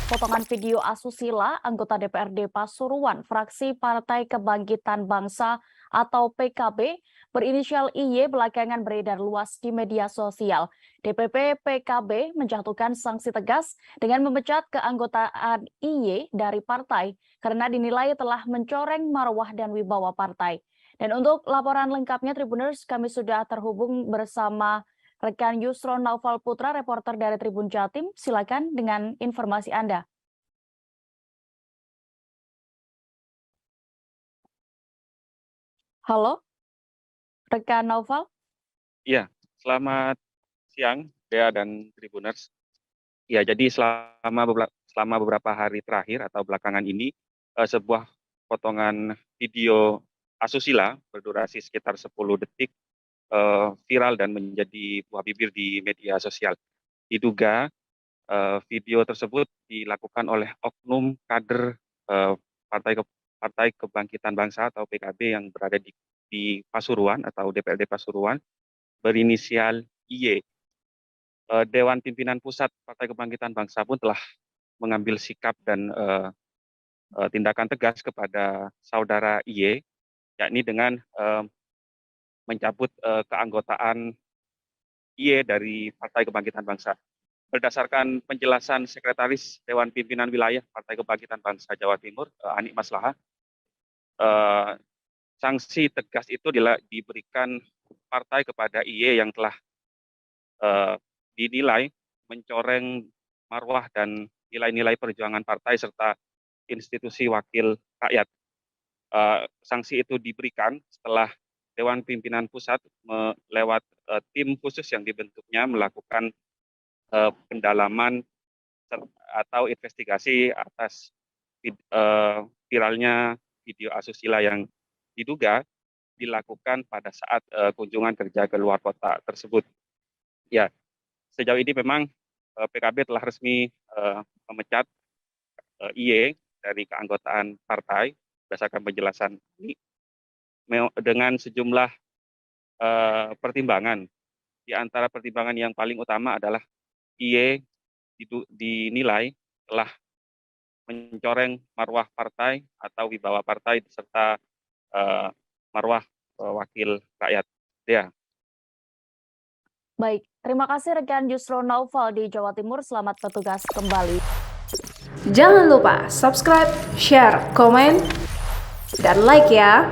potongan video asusila anggota DPRD Pasuruan, fraksi Partai Kebangkitan Bangsa atau PKB, berinisial IY belakangan beredar luas di media sosial. DPP PKB menjatuhkan sanksi tegas dengan memecat keanggotaan IY dari partai karena dinilai telah mencoreng marwah dan wibawa partai. Dan untuk laporan lengkapnya Tribuners, kami sudah terhubung bersama rekan Yusron Naufal Putra, reporter dari Tribun Jatim. Silakan dengan informasi Anda. Halo, rekan Naufal. Iya, selamat siang Dea dan Tribuners. Ya, jadi selama beberapa hari terakhir atau belakangan ini sebuah potongan video asusila berdurasi sekitar 10 detik viral dan menjadi buah bibir di media sosial. Diduga video tersebut dilakukan oleh oknum kader Partai Kebangkitan Bangsa atau PKB yang berada di Pasuruan atau DPRD Pasuruan berinisial IY. Dewan Pimpinan Pusat Partai Kebangkitan Bangsa pun telah mengambil sikap dan tindakan tegas kepada saudara IY, yakni dengan mencabut keanggotaan IY dari Partai Kebangkitan Bangsa. Berdasarkan penjelasan Sekretaris Dewan Pimpinan Wilayah Partai Kebangkitan Bangsa Jawa Timur, Anik Maslahah, sanksi tegas itu diberikan partai kepada IY yang telah dinilai mencoreng marwah dan nilai-nilai perjuangan partai serta institusi wakil rakyat. Sanksi itu diberikan setelah Dewan Pimpinan Pusat lewat tim khusus yang dibentuknya melakukan pendalaman atau investigasi atas viralnya video asusila yang diduga dilakukan pada saat kunjungan kerja ke luar kota tersebut. Ya, sejauh ini memang PKB telah resmi memecat IY dari keanggotaan partai berdasarkan penjelasan ini dengan sejumlah pertimbangan. Di antara pertimbangan yang paling utama adalah IY dinilai telah mencoreng marwah partai atau wibawa partai serta marwah wakil rakyat. Ya. Baik, terima kasih rekan Yusron Naufal di Jawa Timur. Selamat bertugas kembali. Jangan lupa subscribe, share, komen, dan like ya.